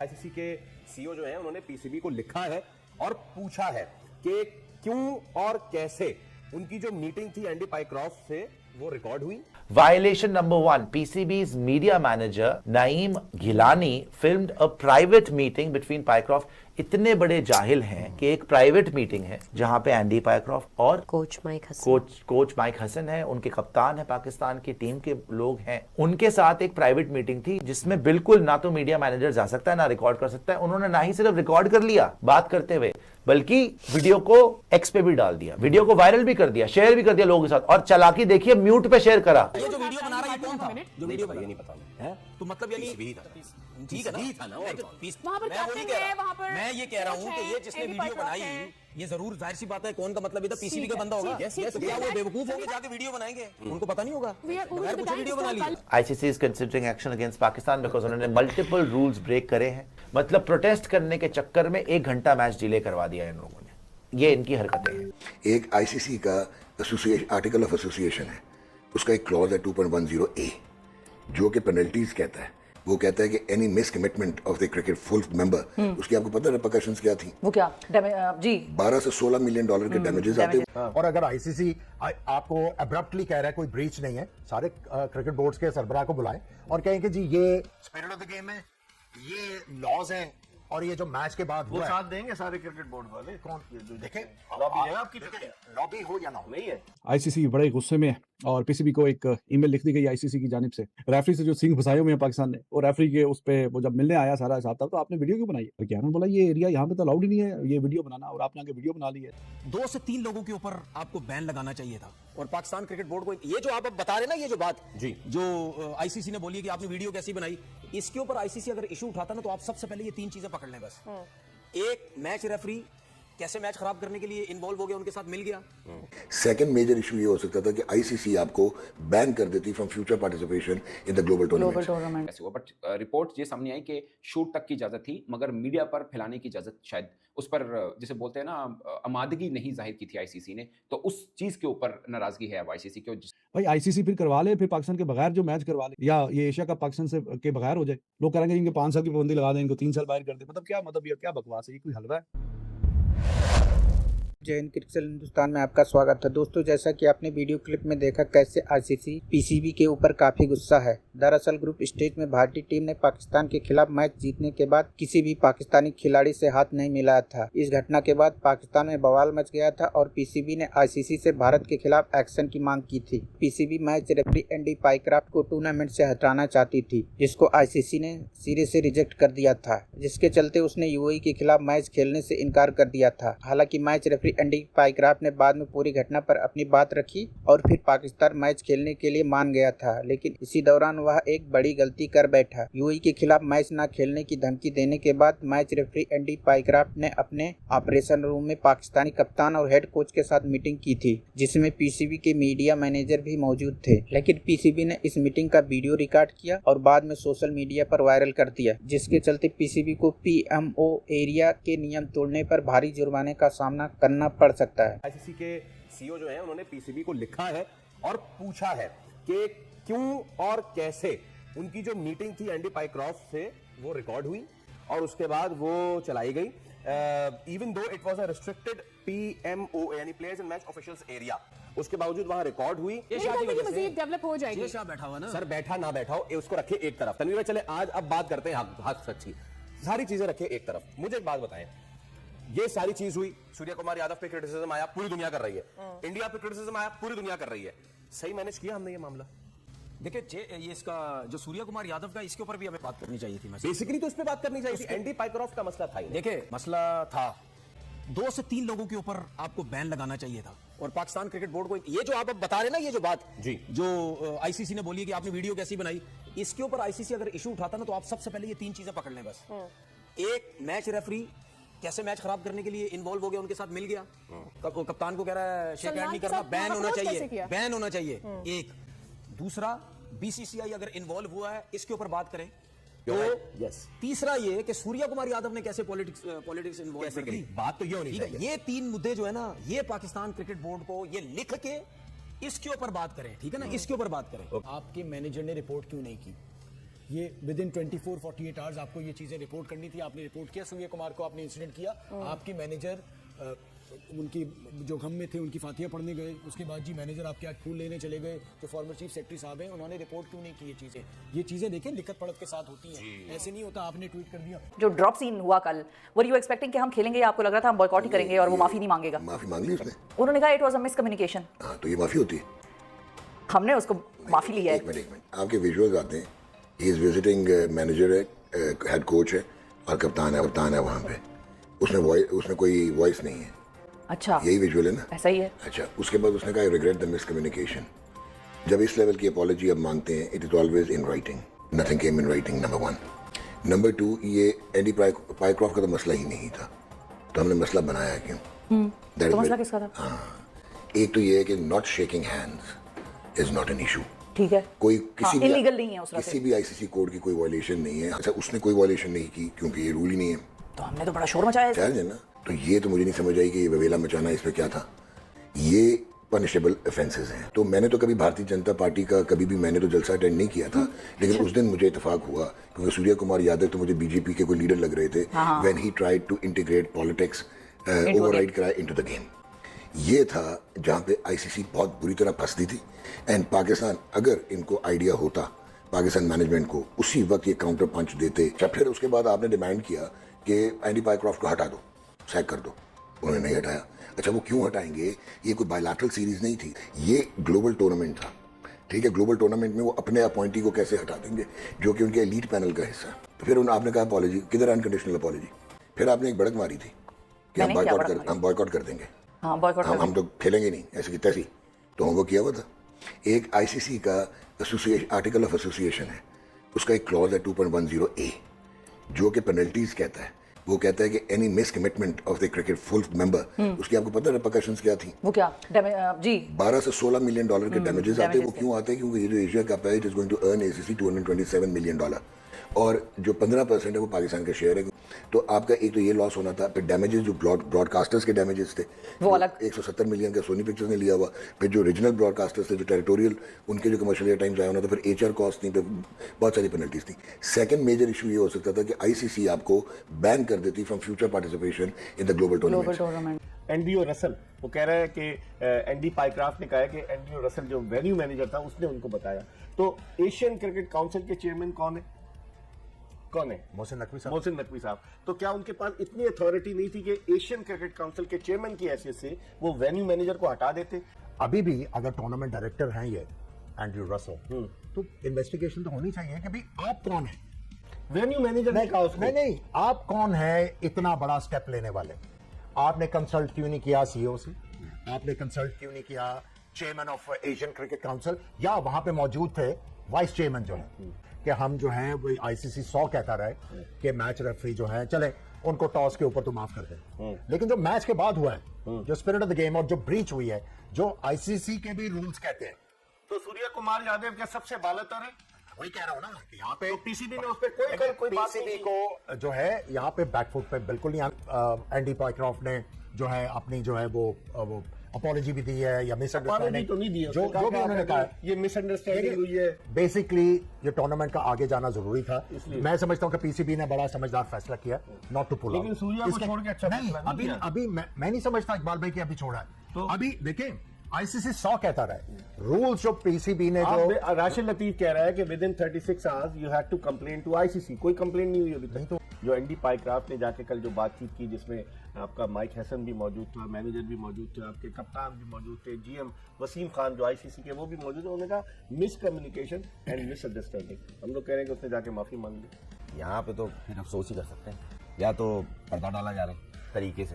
ICC के CEO जो हैं उन्होंने पीसीबी को लिखा है और पूछा है कि क्यों और कैसे उनकी जो मीटिंग थी एंडी पाइक्रॉफ्ट से वो रिकॉर्ड हुई। Violation number 1. PCB's media manager Naeem Gilani filmed a private meeting between Pycroft. इतने बड़े जाहिल हैं कि एक प्राइवेट मीटिंग है जहां पे एंडी पाइक्रॉफ्ट और कोच माइक हसन है, उनके कप्तान है, पाकिस्तान की टीम के लोग हैं, उनके साथ एक प्राइवेट मीटिंग थी जिसमें बिल्कुल ना तो मीडिया मैनेजर जा सकता है ना रिकॉर्ड कर सकता है। उन्होंने ना ही सिर्फ रिकॉर्ड कर लिया बात करते हुए बल्कि वीडियो को एक्स पे भी डाल दिया, वीडियो को वायरल भी कर दिया, शेयर भी कर दिया लोगों के साथ, और चालाकी देखिए म्यूट पे शेयर करा। ये जो वीडियो बना रहा है कौन था? जो वीडियो ये नहीं पता है तो मतलब यानी ठीक है ना, मैं ये कह रहा हूँ कि ये जिसने वीडियो बनाई ये जरूर जाहिर सी बात है कौन का मतलब इधर पीसीबी का बंदा होगा। तो क्या वो बेवकूफ होंगे जाके वीडियो बनाएंगे? उनको पता नहीं होगा, बगैर पूछे वीडियो बना ली। ICC is considering action against Pakistan because उन्होंने मल्टीपल रूल्स ब्रेक करे हैं। मतलब प्रोटेस्ट करने के चक्कर में 1 घंटा मैच डिले करवा दिया इन लोगों ने। ये इनकी हरकतें हैं। एक आईसीसी का आर्टिकल ऑफ एसोसिएशन है, उसका एक क्लॉज है 2.10A जो कि पेनल्टीज कहता है। वो कहता है कि any miss commitment of the cricket full member, उसकी आपको पता है रिपरकशंस क्या थी? वो क्या जी 12 से 16 मिलियन डॉलर के डैमेजेस आते हैं। और अगर आईसीसी आपको अब्रप्टली कह रहा है कोई ब्रीच नहीं है, सारे क्रिकेट बोर्ड्स के सरबराह को बुलाएं और कहें कि जी ये स्पिरिट ऑफ द गेम है, ये लॉज हैं और ये जो मैच के बाद वो साथ देंगे सारे क्रिकेट बोर्ड वाले। कौन देखें लॉबी है आपकी, लॉबी हो या ना हो, नहीं है। आईसीसी बड़े गुस्से में है और पीसीबी को एक ईमेल लिख दी गई आईसीसी की जानिब से। रेफरी से जो सिंह फंसाए हुए हैं पाकिस्तान ने, और रेफरी के उस पे वो जब मिलने आया सारा हिसाब था तो आपने वीडियो क्यों बनाई है? क्या बोला ये एरिया यहाँ पे तो अलाउड ही नहीं है ये वीडियो बनाना, और आपने आगे वीडियो बना ली है। 2 से 3 लोगों के ऊपर आपको बैन लगाना चाहिए था। और पाकिस्तान क्रिकेट बोर्ड को ये जो आप अब बता रहे ना, ये जो बात जी जो आईसीसी ने बोली है कि आपने वीडियो कैसी बनाई, इसके ऊपर आईसीसी अगर इशू उठाता ना तो आप सबसे पहले ये 3 चीजें पकड़ लें बस। एक, मैच रेफरी कैसे मैच खराब करने के लिए इन्वॉल्व हो गया, उनके साथ मिल गया। सेकंड मेजर इशू ये हो सकता था कि आईसीसी आपको बैन कर देती from future participation in the global tournament. ऐसे हुआ, बट रिपोर्ट ये सामने आई कि शूट तक की इजाजत थी मगर मीडिया पर फैलाने की इजाजत शायद उस पर जिसे बोलते हैं ना आमादगी नहीं जाहिर की थी आईसीसी ने, तो उस चीज के ऊपर नाराजगी है अब आईसीसी की। भाई आईसीसी फिर करवा ले, फिर पाकिस्तान के बगैर जो मैच करवा ले, या ये एशिया कप पाकिस्तान से के बगैर हो जाए। लोग करेंगे इनके 5 साल की पाबंदी लगा दें, इनको 3 साल बाहर कर दे। मतलब क्या मतलब, ये क्या बकवास है, ये कोई हलवा है? जय हिंद, क्रिकेट हिंदुस्तान में आपका स्वागत है। दोस्तों, जैसा कि आपने वीडियो क्लिप में देखा कैसे आईसीसी पीसीबी के ऊपर काफी गुस्सा है। दरअसल ग्रुप स्टेज में भारतीय टीम ने पाकिस्तान के खिलाफ मैच जीतने के बाद किसी भी पाकिस्तानी खिलाड़ी से हाथ नहीं मिलाया था। इस घटना के बाद पाकिस्तान में बवाल मच गया था और पीसीबी ने आईसीसी से भारत के खिलाफ एक्शन की मांग की थी। PCB match referee Andy Pycroft को टूर्नामेंट से हटाना चाहती थी, जिसको आईसीसी ने सिरे से रिजेक्ट कर दिया था, जिसके चलते उसने यूएई के खिलाफ मैच खेलने से इनकार कर दिया था। हालांकि मैच रेफरी एंडी पाइक्रॉफ्ट ने बाद में पूरी घटना पर अपनी बात रखी और फिर पाकिस्तान मैच खेलने के लिए मान गया था, लेकिन इसी दौरान वह एक बड़ी गलती कर बैठा। यूएई के खिलाफ मैच न खेलने की धमकी देने के बाद मैच रेफरी एंडी पाइक्रॉफ्ट ने अपने ऑपरेशन रूम में पाकिस्तानी कप्तान और हेड कोच के साथ मीटिंग की थी, जिसमें पीसीबी के मीडिया मैनेजर भी मौजूद थे। लेकिन पीसीबी ने इस मीटिंग का वीडियो रिकॉर्ड किया और बाद में सोशल मीडिया पर वायरल कर दिया, जिसके चलते पीसीबी को पीएमओ एरिया के नियम तोड़ने पर भारी जुर्माने का सामना करना पड़ सकता है। आईसीसी के सीईओ जो हैं उन्होंने पीसीबी को लिखा है और पूछा है कि क्यों और कैसे उनकी जो मीटिंग थी एंडी पाइक्रॉफ्ट से वो रिकॉर्ड हुई और उसके बाद वो चलाई गई। Even though it was a restricted PMO यानी players and match officials area, उसके बावजूद वहां रिकॉर्ड हुई। मजीद डेवलप हो जाएगी। शाह बैठा हुआ ना सर, बैठा ना बैठा हो उसको रखे एक तरफ। तनवीर भाई चले आज अब बात करते हैं हक सच्ची, सारी चीजें रखे एक तरफ। मुझे एक बात बताएं, ये सारी चीज हुई, सूर्य कुमार यादव पे क्रिटिसिज्म आया, पूरी दुनिया कर रही है। इंडिया पे क्रिटिसिज्म आया, पूरी दुनिया कर रही है। सही मैनेज किया हमने ये मामला? देखिए, ये इसका जो सूर्य कुमार यादव का, इसके ऊपर भी हमें बात करनी चाहिए थी। बेसिकली तो इस पे बात करनी चाहिए थी। एंडी पाइक्रॉफ्ट का मसला था। देखिए, मसला था 2 से 3 लोगों के ऊपर आपको बैन लगाना चाहिए था। और पाकिस्तान क्रिकेट बोर्ड को ये जो आप अब बता रहे ना, ये जो बात जी जो आईसीसी ने बोली है कि आपने वीडियो कैसी बनाई, इसके ऊपर आईसीसी अगर इशू उठाता ना तो आप सबसे पहले ये 3 चीजें पकड़ लें बस। एक, मैच रेफरी कैसे मैच खराब करने के लिए इन्वॉल्व हो गया, उनके साथ मिल गया। कप्तान को कह रहा है शेक हैंड नहीं करना, बैन होना चाहिए, बैन होना चाहिए। एक, दूसरा, बीसीसीआई अगर इन्वॉल्व हुआ है इसके ऊपर बात करें। तो तीसरा ये कि सूर्य कुमार यादव ने कैसे पॉलिटिक्स इन्वॉल्व की, बात तो ये होनी चाहिए। ये 3 मुद्दे जो है ना, ये पाकिस्तान क्रिकेट बोर्ड को ये लिख के इसके ऊपर बात करें, ठीक है ना, इसके ऊपर बात करें। आपके मैनेजर ने रिपोर्ट क्यों नहीं की, ये विद इन 24-48 आवर्स आपको ये चीज़ें रिपोर्ट करनी थी। आपने रिपोर्ट किया सूर्य कुमार को, आपने इंसिडेंट किया, आपकी मैनेजर उनकी जो गम में थे उनकी फातिया पढ़ने गए, उसके बाद जी मैनेजर आपके आज फूल लेने चले गए, जो फॉर्मर चीफ सेक्रेटरी साहब हैं उन्होंने रिपोर्ट क्यों नहीं की ये चीज़ें देखें लिखत पढ़त के साथ होती हैं, ऐसे नहीं होता आपने ट्वीट कर दिया। जो ड्रॉप सीन हुआ कल, वर यू एक्सपेक्टिंग कि हम खेलेंगे या आपको लग रहा था हम बॉयकॉट ही करेंगे और वो माफी नहीं मांगेगा? माफी मांग ली उसने, उन्होंने कहा इट वाज अ मिसकम्युनिकेशन। हाँ तो ये माफी होती है? हमने उसको माफी ली है। एक मिनट आपके विजुअल्स आते हैं, ही इज विजिटिंग मैनेजर है, हेड कोच है और कप्तान है वहाँ पे, उसमें कोई वॉइस नहीं है। अच्छा, यही विजुअल है ना? ऐसा ही है। अच्छा, उसके बाद उसने कहा रिग्रेट द मिसकम्युनिकेशन। जब इस लेवल की अपॉलॉजी अब मांगते हैं, it is always in writing, nothing came in writing, number 1। Number 2, ये एंडी पाइक्रॉफ्ट का तो मसला ही नहीं था, तो हमने मसला बनाया क्यों? तो मसला किसका था? हाँ, एक तो ये है कि not shaking hands is not an issue. ठीक है, कोई किसी भी इलीगल नहीं है उस किसी भी आईसीसी कोड की कोई वायलेशन नहीं है। अच्छा, उसने कोई वायलेशन नहीं की क्योंकि ये रूल ही नहीं है, तो हमने तो बड़ा शोर मचाया जायज है ना? तो ये तो मुझे नहीं समझ आई कि ये ववेला मचाना इस पे क्या था। ये पनिशेबल ऑफेंसेस हैं। तो मैंने तो कभी भारतीय जनता पार्टी का कभी भी मैंने तो जलसा अटेंड नहीं किया था, लेकिन उस दिन मुझे इत्तेफाक हुआ क्योंकि सूर्य कुमार यादव तो मुझे बीजेपी के कोई लीडर लग रहे थे when he tried to integrate politics, override कराया इनटू द गेम। ये था जहाँ पे आईसीसी बहुत बुरी तरह फंसती थी। एंड पाकिस्तान, अगर इनको आइडिया होता पाकिस्तान मैनेजमेंट को, उसी वक्त ये काउंटर पंच देते। फिर उसके बाद आपने डिमांड किया कि एंडी पाइक्रॉफ्ट को हटा दो, सैक कर दो, उन्होंने नहीं हटाया। अच्छा, वो क्यों हटाएंगे? ये कोई बायलैटरल सीरीज नहीं थी, ये ग्लोबल टूर्नामेंट था। ठीक है, ग्लोबल टूर्नामेंट में वो अपने अपॉइंटी को कैसे हटा देंगे जो कि उनके एलीट पैनल का हिस्सा। तो फिर आपने कहा अपॉलॉजी, किधर अनकंडीशनल अपॉलॉजी? फिर आपने एक बढ़त मारी थी कि हम बॉयकॉट कर देंगे, हम तो खेलेंगे नहीं ऐसे की तैसी। तो होमवर्क किया हुआ था। एक आईसीसी का आर्टिकल ऑफ एसोसिएशन है, उसका एक क्लॉज है 2.10A जो कि पेनल्टीज कहता है। वो कहता है कि any miss commitment of the cricket full member, उसकी आपको पता है रिपरकशंस क्या थी? वो क्या? जी, 12 से 16 मिलियन डॉलर के डैमेजेस आते हैं। वो क्यों आते हैं? क्योंकि ये जो एशिया कप है, it is going to earn ACC $227 million, और जो 15% है वो पाकिस्तान का शेयर है। तो आपका एक तो ये लॉस होना था, फिर डैमेजेस जो ब्रॉडकास्टर्स के डैमेजेस थे वो अलग 170 मिलियन का सोनी पिक्चर्स ने लिया हुआ, फिर जो रीजनल ब्रॉडकास्टर्स थे, जो टेरिटोरियल, उनके जो कमर्शियल एयर टाइम जाया होना था, फिर एचआर कॉस्ट थी, फिर बहुत सारी पेनल्टीज थी। सेकंड मेजर इशू ये हो सकता था कि आईसीसी आपको बैन कर देती from future participation in the global tournament. NDO Russell वो कह रहा है कि एंडी पाइक्रॉफ्ट ने कहा है कि एनडीओ रसल जो वेन्यू मैनेजर था उसने उनको बताया। तो एशियन क्रिकेट काउंसिल के चेयरमैन कौन है? मोहसिन नकवी साहब। तो क्या उनके पास इतनी अथॉरिटी नहीं थी कि एशियन क्रिकेट काउंसिल के चेयरमैन की हैसियत से वो वेन्यू मैनेजर को हटा देते? अभी भी अगर टूर्नामेंट डायरेक्टर हैं ये एंड्रयू रसल, तो इन्वेस्टिगेशन तो होनी चाहिए कि भाई आप कौन है? वेन्यू मैनेजर ने कहा उसको। नहीं, आप कौन है इतना बड़ा स्टेप लेने वाले? आपने कंसल्ट क्यों नहीं किया सीईओ से? आपने कंसल्ट क्यों नहीं किया chairman of Asian cricket council? या वहां पे मौजूद थे वाइस चेयरमैन जो है कि हम जो है वो आईसीसी 100 कहता रहे कि मैच रेफरी जो है, चले उनको टॉस के ऊपर तो माफ कर दें, लेकिन जो मैच के बाद हुआ है, जो स्पिरिट ऑफ द गेम और जो ब्रीच हुई है, जो आईसीसी के भी रूल्स कहते हैं, तो सूर्य कुमार यादव क्या सबसे बालतर है? वही कह रहा हूं ना कि यहाँ पे पीसीबी ने उस पर कोई बात पीसीबी को जो है यहाँ पे बैकफुट पे बिल्कुल नहीं। एंडी पाइक्रॉफ्ट ने जो है अपनी जो है वो अपॉलॉजी भी दी है या मिसअंडरस्टैंडिंग तो नहीं दी है, जो भी उन्होंने कहा ये मिसअंडरस्टैंडिंग हुई है। बेसिकली ये टूर्नामेंट का आगे जाना जरूरी था। मैं समझता हूँ कि पीसीबी ने बड़ा समझदार फैसला किया नॉट टू पुल आउट। लेकिन सूर्या को छोड़ के अच्छा नहीं, अभी मैं नहीं समझता इकबाल भाई कि अभी छोड़ा है। तो अभी देखें आईसीसी 100 कहता रहा है, रूल्स जो पीसीबी ने जो राशिद लतीफ कह रहा है कि within 36 hours you have to complain to ICC. कोई कंप्लेन नहीं हुई अभी तक। तो जो एंडी पाइक्रॉफ्ट ने जाके कल जो बातचीत की, जिसमें आपका माइक हैसन भी मौजूद था, मैनेजर भी मौजूद थे, आपके कप्तान भी मौजूद थे, जीएम वसीम खान जो आईसीसी के वो भी मौजूद है, उन्होंने कहा मिसकम्युनिकेशन एंड मिसअंडरस्टैंडिंग। हम लोग कह रहे हैं कि उसने जाके माफी मांग ली। यहाँ पे तो फिर अफसोस ही कर सकते हैं, या तो पर्दा डाला जा रहा है तरीके से।